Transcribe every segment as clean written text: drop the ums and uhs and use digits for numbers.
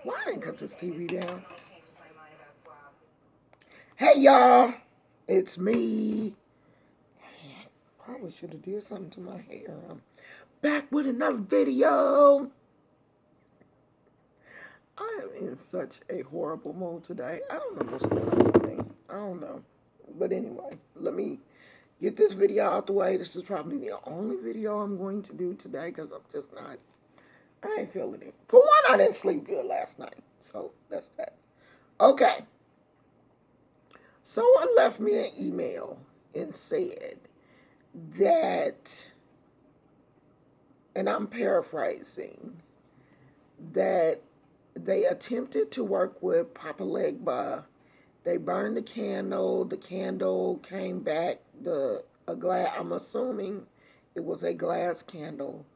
Why I didn't cut this TV down? Hey y'all, it's me. Probably should have did something to my hair. I'm back with another video. I am in such a horrible mood today. I don't know what's going on with me. I don't know. But anyway, let me get this video out the way. This is probably the only video I'm going to do today because I'm just not, I ain't feeling it. For one, I didn't sleep good last night. So that's that. Okay. Someone left me an email and said that, and I'm paraphrasing, that they attempted to work with Papa Legba. They burned the candle came back, a glass, I'm assuming it was a glass candle,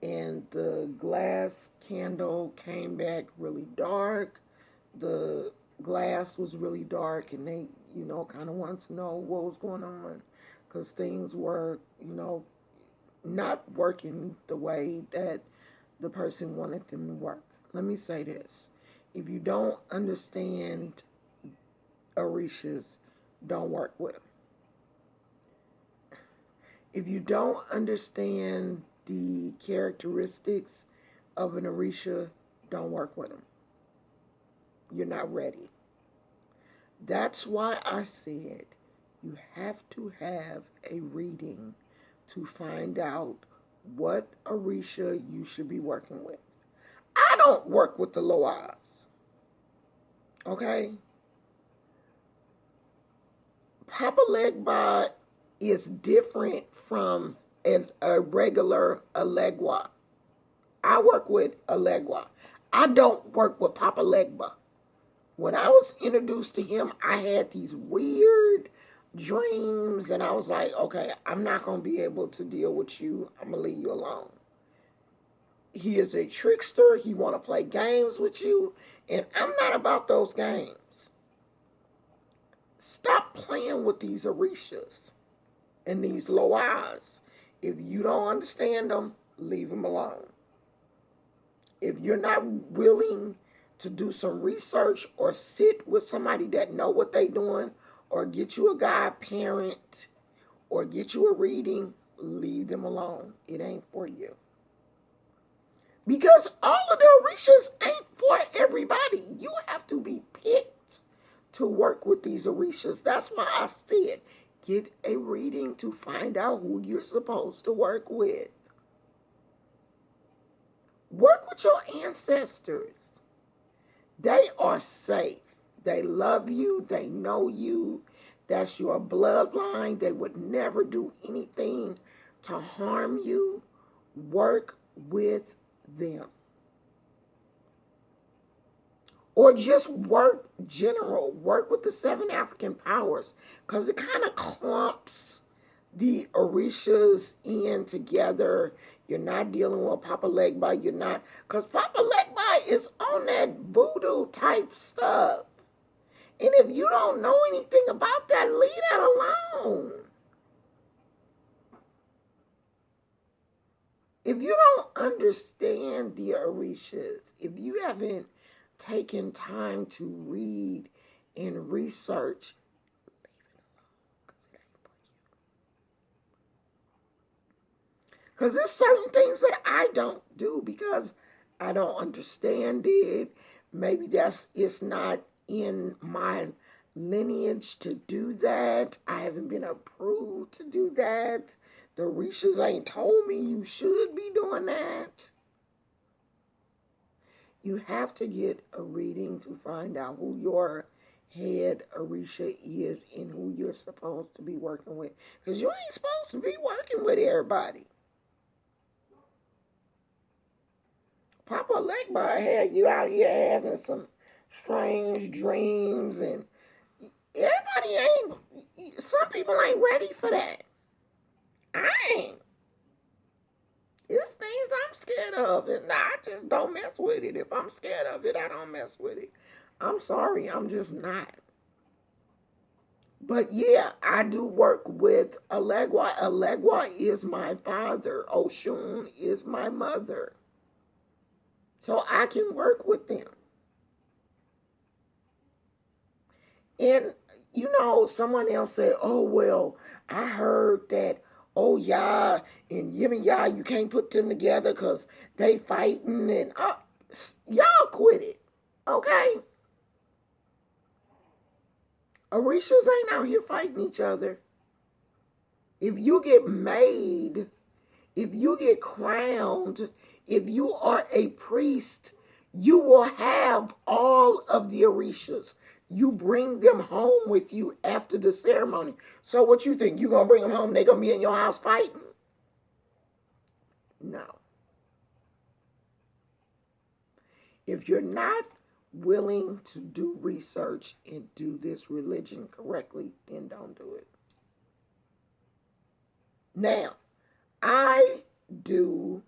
and the glass candle came back really dark. The glass was really dark, and they, kind of wanted to know what was going on because things were, not working the way that the person wanted them to work. Let me say this. If you don't understand Orishas, don't work with them. If you don't understand the characteristics of an Orisha, don't work with them. You're not ready. That's why I said you have to have a reading to find out what Orisha you should be working with. I don't work with the Loas. Okay? Papa Legba is different from a regular Legwa. I work with a Legwa. I don't work with Papa Legba. When I was introduced to him, I had these weird dreams, and I was like, okay, I'm not going to be able to deal with you. I'm going to leave you alone. He is a trickster. He want to play games with you, and I'm not about those games. Stop playing with these Orishas and these Loas. If you don't understand them, leave them alone. If you're not willing to do some research or sit with somebody that know what they're doing, or get you a godparent, or get you a reading, leave them alone. It ain't for you. Because all of the Orishas ain't for everybody. You have to be picked to work with these Orishas. That's why I said, get a reading to find out who you're supposed to work with. Work with your ancestors. They are safe. They love you. They know you. That's your bloodline. They would never do anything to harm you. Work with them. Or just work general. Work with the 7 African powers. Because it kind of clumps the Orishas in together. You're not dealing with Papa Legba. You're not. Because Papa Legba is on that voodoo type stuff. And if you don't know anything about that, leave that alone. If you don't understand the Orishas, if you haven't taken time to read and research, leave it alone because there's certain things that I don't do because I don't understand it. Maybe it's not in my lineage to do that. I haven't been approved to do that. The Orishas ain't told me you should be doing that. You have to get a reading to find out who your head Orisha is and who you're supposed to be working with. Because you ain't supposed to be working with everybody. Papa Legba had you out here having some strange dreams, and everybody ain't, some people ain't ready for that. I ain't. It's things I'm scared of, and I just don't mess with it. If I'm scared of it, I don't mess with it. I'm sorry, I'm just not. But yeah, I do work with Alegwa. Alegwa is my father. Oshun is my mother. So I can work with them. And, someone else said, oh, well, I heard that, oh, Yah and Yim and Yah, you can't put them together because they fighting. And y'all quit it, okay? Orishas ain't out here fighting each other. If you get made, if you get crowned, if you are a priest, you will have all of the Orishas. You bring them home with you after the ceremony. So what you think? You gonna bring them home? They gonna be in your house fighting? No. If you're not willing to do research and do this religion correctly, then don't do it. Now, I do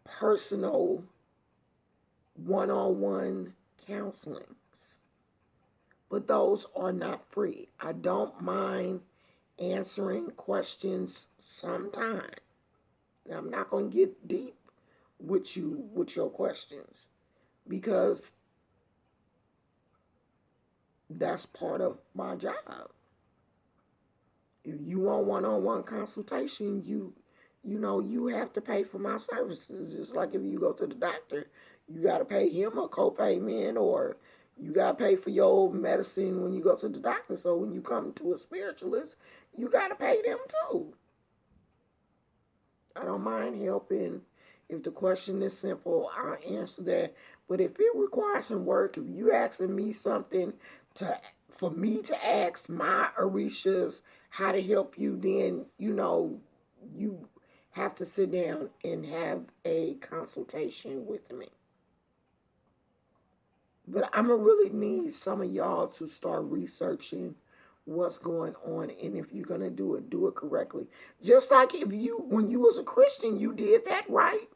personal one-on-one counselings, but those are not free. I don't mind answering questions sometime. Now, I'm not going to get deep with your questions, because that's part of my job. If you want one-on-one consultation, you have to pay for my services. Just like if you go to the doctor, you got to pay him a copayment, or you got to pay for your medicine when you go to the doctor. So when you come to a spiritualist, you got to pay them too. I don't mind helping. If the question is simple, I'll answer that. But if it requires some work, if you asking me something for me to ask my Orishas how to help you, then, you have to sit down and have a consultation with me. But I'm going to really need some of y'all to start researching what's going on. And if you're going to do it correctly. Just like when you was a Christian, you did that right.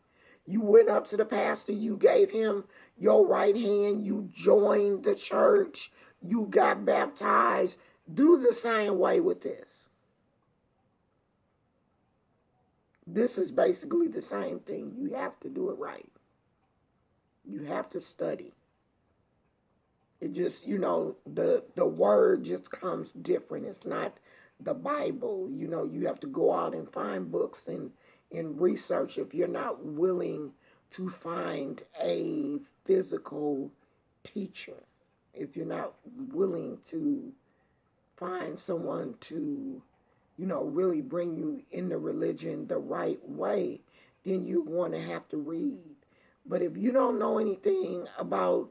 You went up to the pastor, you gave him your right hand, you joined the church, you got baptized. Do the same way with this. This is basically the same thing. You have to do it right. You have to study. It just, the word just comes different. It's not the Bible. You have to go out and find books and research if you're not willing to find a physical teacher. If you're not willing to find someone to, really bring you in the religion the right way, then you're going to have to read. But if you don't know anything about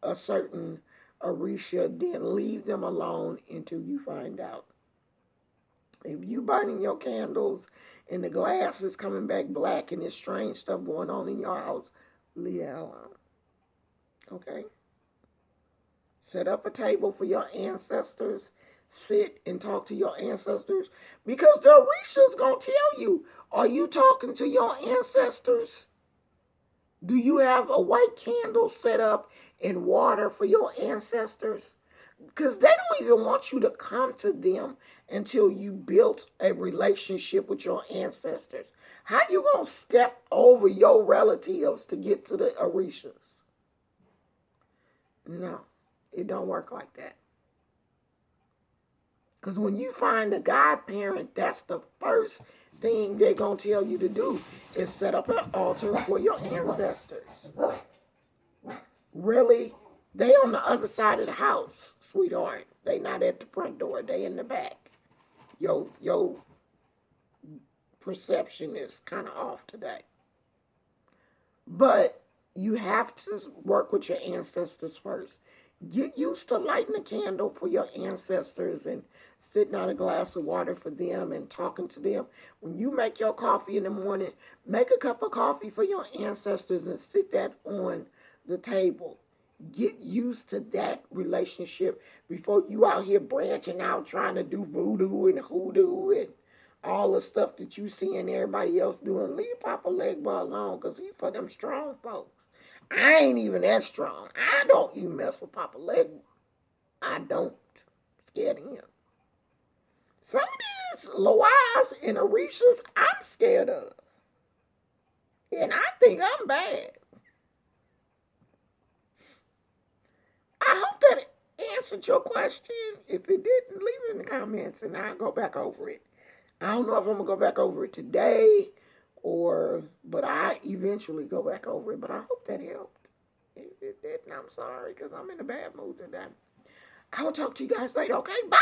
a certain Orisha, then leave them alone until you find out. If you burning your candles and the glass is coming back black and there's strange stuff going on in your house, leave that alone. Okay? Set up a table for your ancestors. Sit and talk to your ancestors, because the Orisha's going to tell you, are you talking to your ancestors? Do you have a white candle set up and water for your ancestors? Because they don't even want you to come to them until you built a relationship with your ancestors. How you going to step over your relatives to get to the Orishas? No, it don't work like that. Because when you find a godparent, that's the first thing they're going to tell you to do, is set up an altar for your ancestors. Really? They on the other side of the house, sweetheart. They not at the front door. They in the back. Your perception is kind of off today. But you have to work with your ancestors first. Get used to lighting a candle for your ancestors and sitting on a glass of water for them and talking to them. When you make your coffee in the morning, make a cup of coffee for your ancestors and sit that on the table. Get used to that relationship before you out here branching out trying to do voodoo and hoodoo and all the stuff that you see and everybody else doing. Leave Papa Legba alone, because he for them strong folks. I ain't even that strong. I don't even mess with Papa Legba. I don't. I'm scared of him. Some of these Loas and Orishas, I'm scared of. And I think I'm bad. I hope that answered your question. If it didn't, leave it in the comments and I'll go back over it. I don't know if I'm gonna go back over it today but I eventually go back over it. But I hope that helped. If it didn't, I'm sorry because I'm in a bad mood today. I will talk to you guys later. Okay, bye.